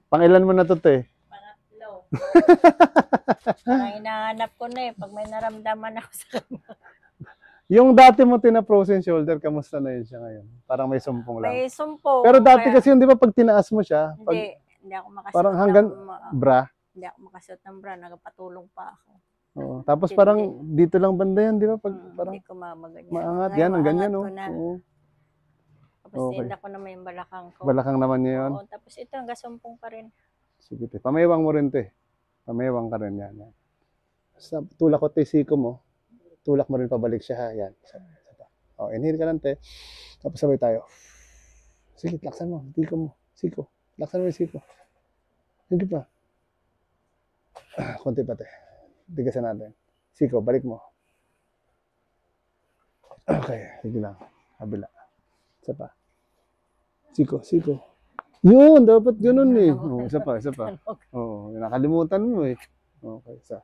Pangilan mo na to, te? Pangatlo. Parang hinahanap ko na eh. Pag may naramdaman ako sa kanya. Yung dati mo tina-frozen shoulder, kamusta na yun siya ngayon? Parang may sumpong lang. May sumpong. Pero dati kaya, kasi yun, di ba, pag tinaas mo siya, hindi ako makasuot parang hanggang bra. Hindi ako makasuot ng bra. Nagpatulong pa ako. Oo. Tapos parang dito lang banda yan, di ba? Pag, parang Hindi ko mamaganyan. maangat. Ngayon, Yan, ang ganyan, maangat no? ko na. Oo. Tapos tinda ko na may balakang ko. Balakang naman niya yun. Oo, tapos ito hanggang sumpong pa rin. Sige, te. Pamaywang mo rin, te. Pamaywang ka rin, yan. Basta tulak ko, te, siko mo. Tulak mo rin pabalik siya, ha? Yan. O, inhale ka lang, te. Tapos sabay tayo. Sige, laksan mo. Siko mo. Siko. Laksan mo yung siko. Hindi pa. Konti pa, te. Tigasan natin. Siko, balik mo. Okay, sige lang. Kabila. Isa pa. Siko, siko. Yun, dapat ganun eh. Oh, isa pa, isa pa. Oo, nakalimutan mo eh. Okay, isa.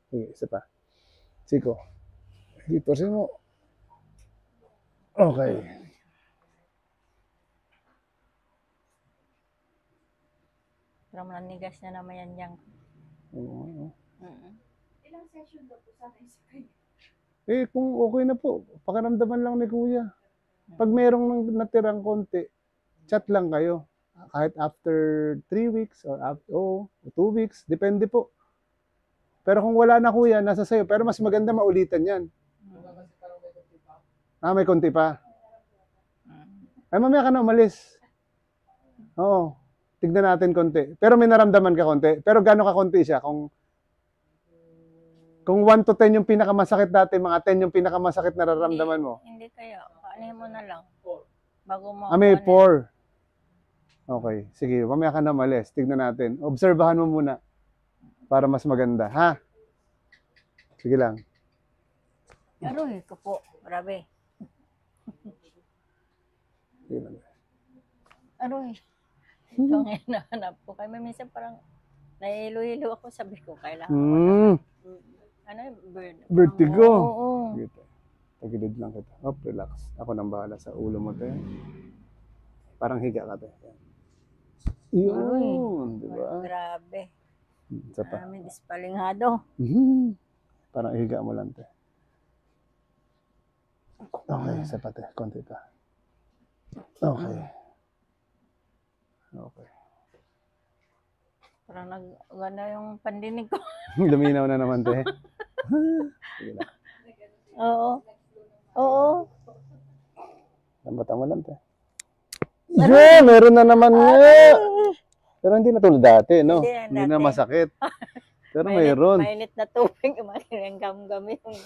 Sige, isa pa. Siko. Sige, torsin mo. Okay. Pero manigas na naman yan dyan. Oo. Ilang session daw po sana isa kayo? Eh, kung okay na po, pakiramdaman lang ni Kuya. Pag merong natirang konti, chat lang kayo. Kahit after 3 weeks or after 2 weeks, depende po. Pero kung wala na, Kuya, nasa sayo. Pero mas maganda maulitan yan. Ah, may konti pa. Ay, mamaya ka na umalis. Oo. Tignan natin konti. Pero may naramdaman ka konti. Pero gano'n ka konti siya? Kung 1 to 10 yung pinakamasakit dati, mga 10 yung pinakamasakit na nararamdaman mo. Hindi kaya. Paano mo na lang. Bago mo. Ah, may 4. Okay. Sige, mamaya ka na umalis. Tignan natin. Obserbahan mo muna. Para mas maganda. Ha? Sige lang. Aroy ko po. Grabe. Sige lang. Aroy. Ito ngayon nahanap ko. Kaya may minsan parang nahihilo-hilo ako. Sabi ko, kailangan ko na. Ano yung Vertigo. Oo. Sige, tagilid lang kita. Hop, relax. Ako nang bahala sa ulo mo, te. Parang higa ka, te. Yun, di ba? Grabe. Isa pa. Marami dispalingado. Parang higa mo lang, te. Okay, isa pa, te. Konti pa. Okay. Okay. Parang nag-gana yung pandinig ko. Luminaw na naman, te. Sige lang. Oo. Oo. Lambatan mo lang, te. Yeah, meron na naman nga. Pero hindi na tulad dati, no? Hindi Hindi na dati. masakit. Pero mayroon. Mainit na tubig. Yung gam-gam yung...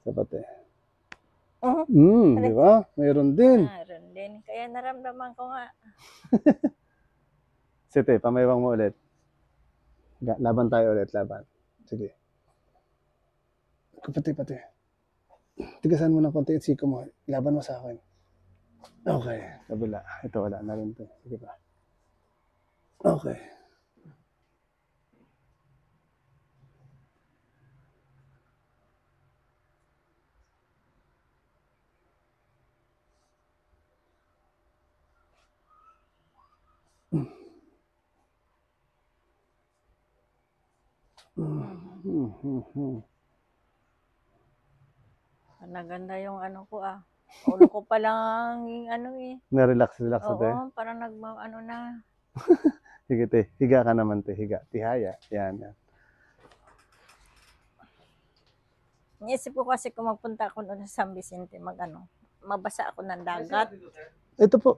Sapat eh. Oo. Di ba? Mayroon din. Meron din. Kaya naramdaman ko nga. Sete, pamaywang mo ulit. Laban tayo ulit, laban. Sige. Pati. Tigasan mo ng konti yung siko mo. Laban mo sa akin. Okay. Kabila. Ito, wala na rin to. Sige pa. Okay. Naganda yung ano ko ah. Ulo ko pa lang ano eh. Na-relax na Oo, te. parang ano na. Sige te, higa ka naman te, higa. Tihaya, yan. Iisip ko kasi kung magpunta ako doon sa San Vicente, mabasa ako ng dagat. Ito po.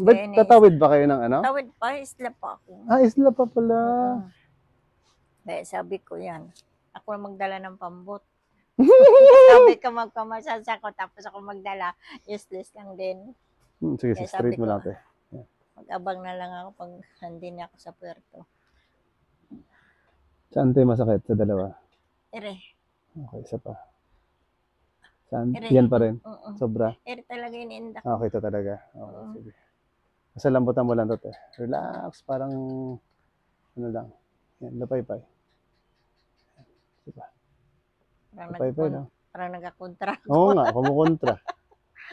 Ba't tatawid ba kayo ng ano? Tawid pa, isla pa ako. Ah, isla pa pala. Kaya sabi ko yan, ako na magdala ng pambot. Sabi ko magpamassage ako, tapos ako magdala, useless lang din. Sige, Kaya straight sabi mo ko, lang te. Mag-abang na lang ako pag hindi na ako sa puerto. Saan te masakit sa dalawa? Ere. Okay, isa pa. Saan? Ere. Yan pa rin? Sobra? Ere talaga iniinda ko. Okay, ito talaga. Okay, sige. Basta lambutan mo lang ito te. Relax, parang ano lang. Yan, lapay-pay. Diba? Parang nagkakontra. Oo nga, kumukontra.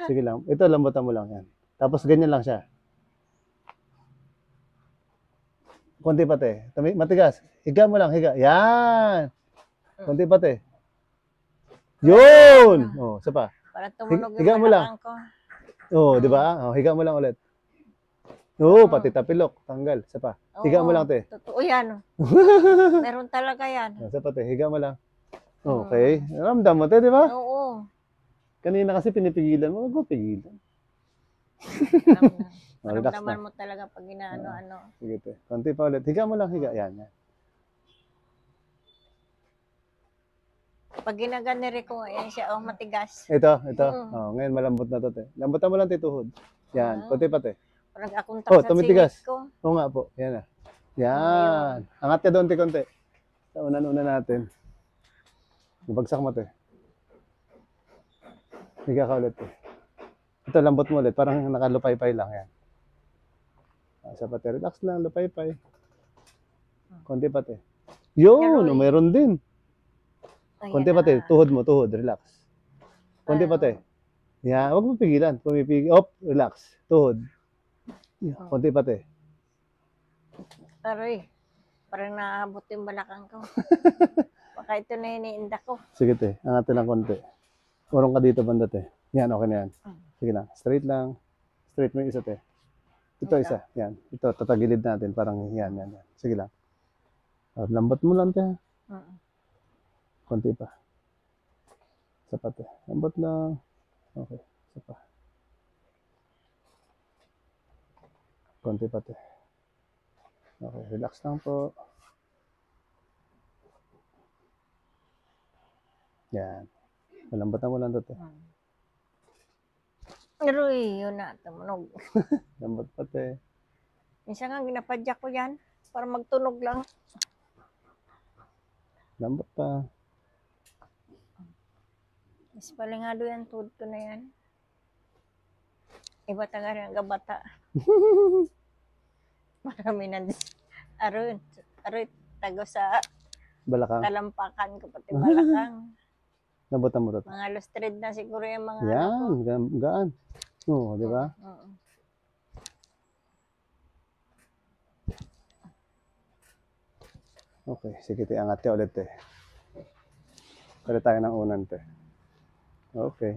Sige lang. Ito, lambutan mo lang yan. Tapos ganyan lang siya. Konti pa, te. Matigas. Higa mo lang, higa. Yan. Konti pa, te. Yun! Oh, isa pa. Para tumunog Higa yung mo lang. balakang ko. Oh, di ba? Oh, higa mo lang ulit. Oo, pati tapilok. Tanggal. Isa pa. Higa mo Oo, lang, te. Totoo yan. Meron talaga yan. Isa pa, te. Higa mo lang. Okay. Ramdam mo, te, di ba? Oo. Kanina kasi pinipigilan mo. Huwag mo pigilan. Relax Maramdaman na. mo talaga pag inaano-ano. Sige, te. Konti pa ulit. Higa mo lang, higa. Yan, yan. Pag ginaganiri ko, yan siya, matigas. Ito. Mm. Oh, ngayon malambot na to, te. Lambutan mo lang, te, tuhod. Yan. Konti pa, te. Parang akong Oh, taksa tumitigas. singit ko. Oo nga po. Yan na. Yan. Angat ka doon, te, konti. Sa unan-una natin. Ibagsak mo, te. Higa ka ulit, te. Ito, lambot mo ulit. Parang nakalupay-pay lang. Yan. Sa pa, te. Relax lang. Lupay-pay. Konti pa, te. Yun. Yaroy. Meron din. Ayan Konti pa, te. na. Tuhod mo. Tuhod. Relax. Konti pa, te. Yan. Huwag mo pigilan. Pumipigil. Op. Relax. Tuhod. Yan. Konti pa, te. Aroy, parang naabot yung balakang ko. Baka ito na iniinda ko. Sige, te. Angatin lang konti. Urong ka dito, banda, te. Yan. Okay na yan. Sige lang. Straight lang. Straight mo yung isa, te. Ito, isa. Yan. Ito, tatagilid natin. Parang yan. Sige lang. Lambot mo lang, te. Konti pa. Isa pa, te. Lambot lang. Okay. Isa pa. Konti pa, te. Okay. Relax lang po. Yan. Malambutan mo lang to, te. Aroy, yun na, tumunog. Lambot pa, te. Minsan nga ginapadyak ko yan, para magtunog lang. Lambot pa. Mas palingado yan, tuhod ko na yan. Iba taga rin ang gabata. Marami na aroy, tago sa Balakang. talampakan ko, pati balakang. Lambutan mo to, te. Mga lustred na siguro yung mga Yan. Gaan. Oo, di ba? Oo. Okay. Sige, te. Angat ka ulit, te. Palit tayo ng unan, te. Okay.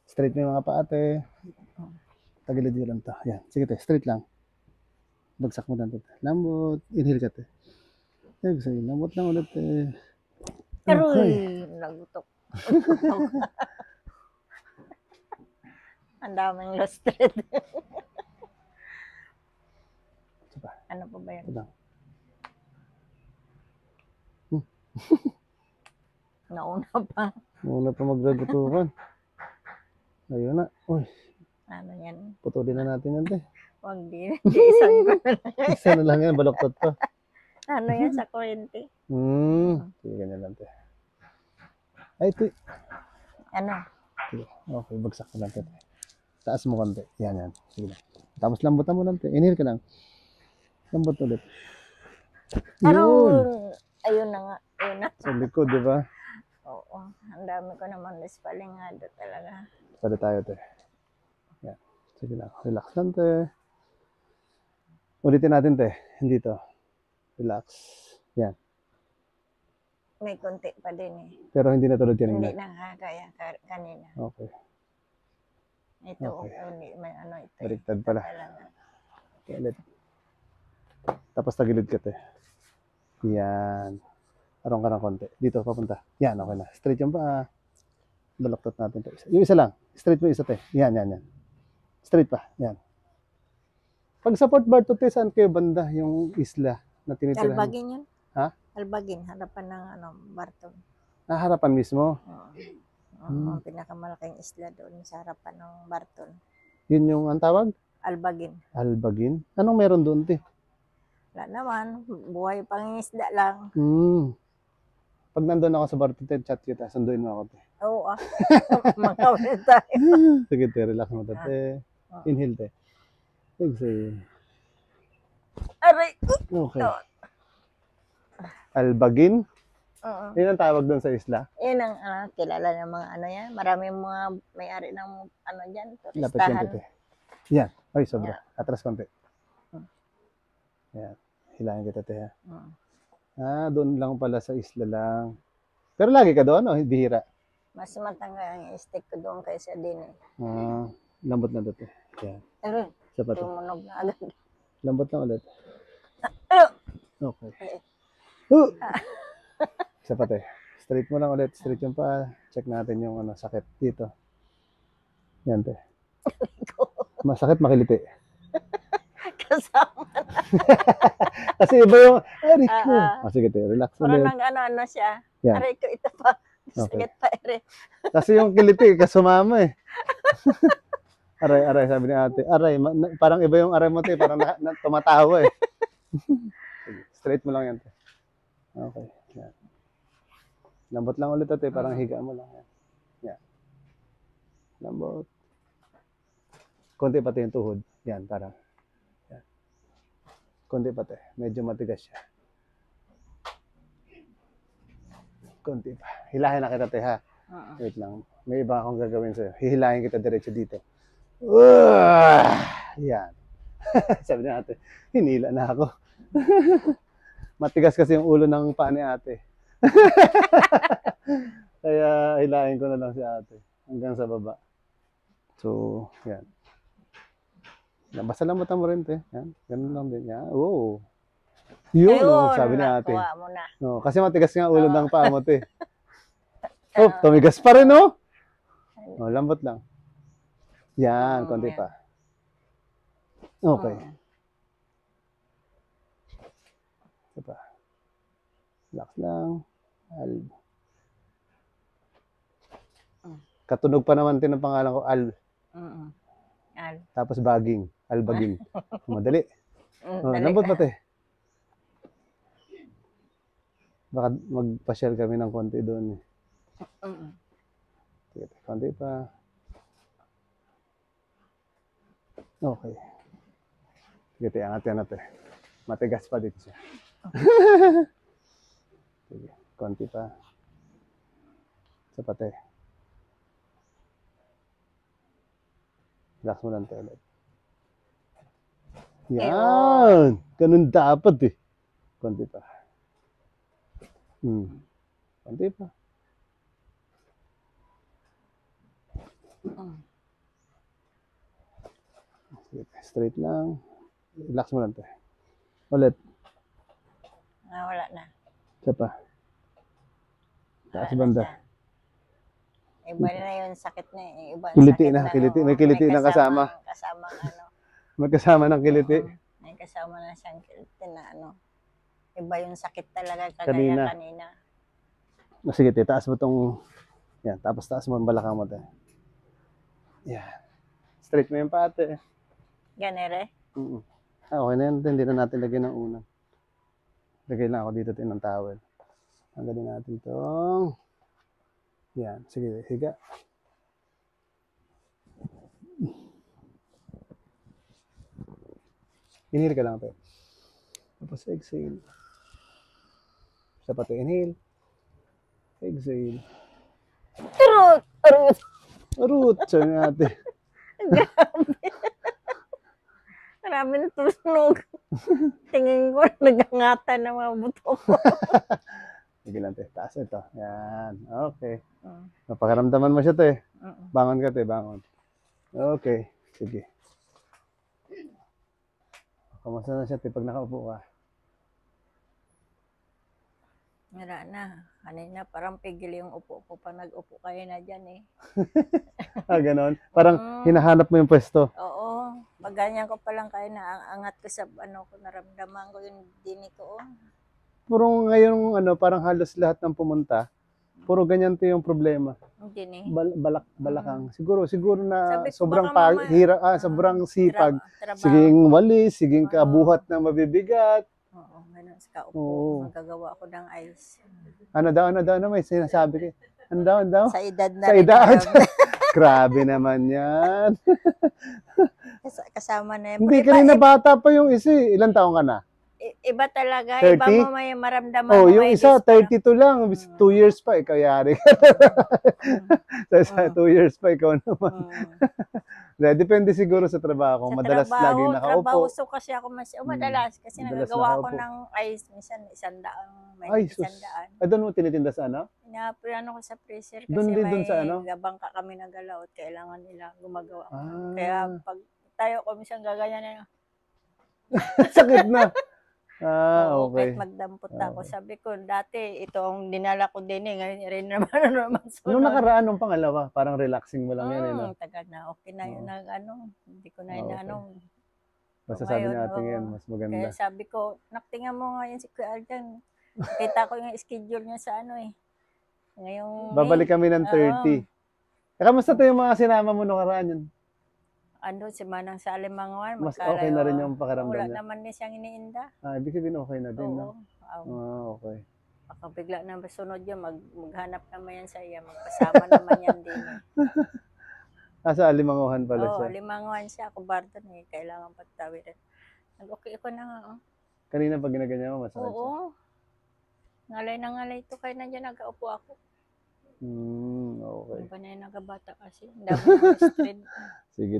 Straight mo yung mga paa, te. Tagilid yun lang to. Yan. Sige, te. Straight lang. Bagsak mo lang, te. Lambot. Inhale ka, te. Ay, gusto yun. Lambot lang ulit, te. Aroy, nagutok. Ang daming lustred. Diba? Ano pa ba yan? Ito lang. Nauna pa. Muna pa magdagutukan. Ayun na. Uy, Ano yan? putulin na natin yan, te. Huwag di isang ko na lang. Isa na lang yan. Baloktot pa. Ano yan sa kuryente? Sige, ganyan lang, te. Ay, te. Ano? Sige. Okay, bagsak ka lang, te. Taas mo konti. Yan. Sige lang. Tapos lambutan mo lang, te. Inhale ka lang. Lambot ulit. Yun. Aroy! Ayun na nga. Ayun na. Sa likod, di ba? Oo. Ang dami ko naman palingado talaga. Pwede tayo, te. Yan. Sige lang. Relax lang, te. Ulitin natin, te. Hindi to. Relax. Yan. May konti pa din eh. Pero hindi na tulad Hindi kanina. nakakaya kanina. Okay. Ito, Okay. hindi, may ano ito. Baliktad pala. Talaga. Okay, ulit. Tapos tagilid ka, te. Yan. Arong ka ng konti. Dito, papunta. Yan, okay na. Straight yung pa. Baloktot natin to. Yung isa lang. Straight mo isa, te. Yan. Straight pa. Yan. Pag sa Port Bartote, saan kayo banda yung isla na tinitirahan? Albagin yun? Ha? Albagin, harapan ng Barton. Ah, harapan mismo. Oo. Ang pinakamalaking isla doon sa harapan ng Barton. Yun yung ang tawag? Albagin. Albagin. Anong meron doon, te? Wala naman, buhay pang isda lang. Pag nandun ako sa Bartote, chat kita. Sunduin mo ako, te. Oo Makawin tayo. Sige, te. Relax mo, te. Inhale, te. Exhale. Aray! Okay. Albagin. Oo. Yun ang tawag doon sa isla. Yun ang kilala ng mga ano yan. Maraming mga may-ari ng ano dyan, Lapit yan, turistahan. tete. Yan. Ay, sobra. Yeah. Atras konti. Hmm. Yan. Hilahin kita, te, ha. Mm. Doon lang pala sa isla lang. Pero lagi ka doon, o? Bihira. Mas matangga ang stick ko doon kaysa din eh. Lambot na te. Yan. Pero Isa pa to. tumunog na agad. Lambot na ulit. Okay. Eh. Isa pa, te. Straight mo lang ulit. Straight yung pa. Check natin yung sakit dito. Yan, te. Masakit, makiliti. Kasama. Kasi iba yung, aray ko. Sige, te. Relax Parang ulit. nag-ano siya. Yan. Aray ko ito pa. Okay. Sakit pa ere. Kasi yung kiliti, kasumama eh. Aray, sabi ni ate. Aray, parang iba yung aray mo, te. Parang tumatawa eh. Sige, straight mo lang yan, te. Okay. Yan. Lambot lang ulit, te. Parang higa mo lang. Yan. Lambot. Konti pati yung tuhod. Yan, parang. Yan. Konti pati. Medyo matigas siya. Konti pa. Hilahin na kita, te, ha? Wait lang. May iba akong gagawin sa'yo. Hihilahin kita diretso dito. Yan. Sabi ni ate, hinila na ako. Matigas kasi yung ulo ng paa ni ate. Kaya hilahin ko na lang si ate. Hanggang sa baba. So, yan. Basta lambutan mo rin, te. Yan. Ganun lang din. Yan. Wow. Yun, sabi ni ate. Nakuha mo na. No, kasi matigas nga ulo ng paa mo, te. Oh, tumigas pa rin, oh. Oh, lambot lang. Yan, konti pa. Okay. Ito pa. Relax lang. Katunog pa naman din ang pangalan ko, Al. Al. Tapos Baging. Albaging. Madali. Oh, Dali lambot ka. pa, te. Baka magpasyal kami ng konti doon, eh. Sige, konti pa. Okay. Sige, te, angat yan natin. Matigas pa dito siya. Sige, konti pa. Isa pa, te. Relax mo lang, te, ulit. Yan! Ganun dapat, eh. Konti pa. Konti pa. Straight lang. Relax mo lang, te. Ulit. Wala na. Isa pa. Taas Wala na banda. siya. Iba na yun, sakit na eh. Iba, Kiliti sakit na, kiliti. May kiliti na kasama. Kasama ano. May kasama ng kiliti. May kasama na siyang kiliti na ano. Iba yung sakit talaga Kanina. kagaya kanina. Sige, te, taas mo tong... Yan, tapos taas mo ang balakang mo, te. Yan. Straight mo yung pate. Ganere? Okay na yan. Hindi na natin lagyan ng unang. Lagay lang ako dito ng towel. Tanggalin natin tong... Yan. Sige, higa. Inhale ka lang, te. Tapos exhale. Isa pa, te. Inhale. Exhale. Arut! Arut! Arut! Sabi natin. Maraming tunog. Tingin ko, nagangatan ng mga buto ko. Sige lang, te. Taas ito. Yan. Okay. Napakaramdaman mo siya, te. Bangon ka, te. Bangon. Okay. Sige. Kamusta na siya, te, pag nakaupo ka? Wala na. Kanina parang pigil yung upo ko pa nag-upo kayo na dyan eh. Ganon. Parang hinahanap mo yung pwesto. Oo. Pag ganyan ko palang kayo na angat ko sa ano ko, naramdaman ko yung dini ko. Puro ngayon, parang halos lahat ng pumunta, puro ganyan to yung problema. Dini. Balakang. Siguro na Sabi ko, sobrang baka mama- sobrang sipag. Trabaho. Siging walis, siging kabuhat na mabibigat. Oo, ganun sa kaupo. Oo. Magagawa ko ng ice. Ano daw, may sinasabi ko. Ano daw? Sa edad na Sa rin. edad. Grabe naman yan. Kasama na yun. Hindi, kanina bata pa yung isa. Ilan taong ka na? Iba talaga. 30? Iba mo may maramdaman Oh, mo. yung may isa, desperate. 32 lang. 2 years pa, ikaw yari ka. Sa isa, 2 years pa, ikaw naman. Depende siguro sa trabaho. Kung Sa madalas laging nakaupo. trabaho, so kasi ako madalas. Kasi Madalas nagagawa ako nakaupo. ng ice. Minsan, 100. May Ay, sus. 100. Doon mo tinitinda sa ano? Pinaprano ko sa freezer kasi Doon din, doon may sa ano? bangka kami nagalaw at kailangan nila gumagawa. Ah, Kaya pag tayo ko, minsan gaganyan na. sakit na. Oo, Okay. kahit magdampot ako. Sabi ko, dati, ito ang dinala ko din eh. Ngayon rin naman sunod. Nung nakaraan, nung pangalawa, parang relaxing mo lang yan. Eh, no? Tagal na. Okay na yun. Hindi ko na Okay. inaano. Basta sabi ngayon, ni ate ngayon, oo. mas maganda. Kaya sabi ko, naktingan mo ngayon si Kuya Alden. Kita ko yung schedule niya sa ano eh. Ngayong Babalik kami ng 30. Kamusta to yung mga sinama mo nung nakaraan yun? ano, si Manang sa Alimanguan. Mas okay na rin yung pakiramdam Wala niya. naman niya siyang iniinda. Ibig sabihin okay na din, Oo. no? Okay. Baka bigla na masunod yun, maghanap naman yan sa iya. Magpasama naman yan din. Sa Alimanguhan pala Oo, siya. Alimanguan siya. Kubarton eh. Kailangan pagtawirin. Nag-okay ako na nga. Oh. Kanina pag ginaganyan mo, masakit siya. Oo. Ngalay na ngalay ito. Kaya nandiyan nag-aupo ako. Okay. Ano ba na yung nagabata kasi? Ang dami ng street. Sige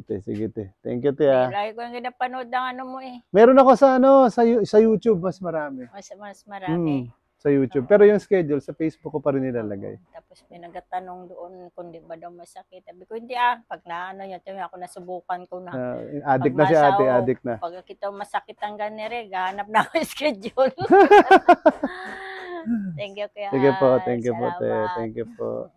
te. Thank you, te. Lagi ko yung ginapanood ng ano mo eh. Meron ako sa sa YouTube, mas marami. Mas marami. Sa YouTube. Pero yung schedule, sa Facebook ko pa rin nilalagay. Tapos may nagtatanong doon kung di ba daw masakit. Sabi ko, hindi pag naano yun, ako nasubukan ko na. Addict na si ate, masaw, addict na. Pag kita masakit ang ganire, gahanap na ako yung schedule. Thank you, Kuya. Sige po, thank you po, te. Salamat. Thank you po.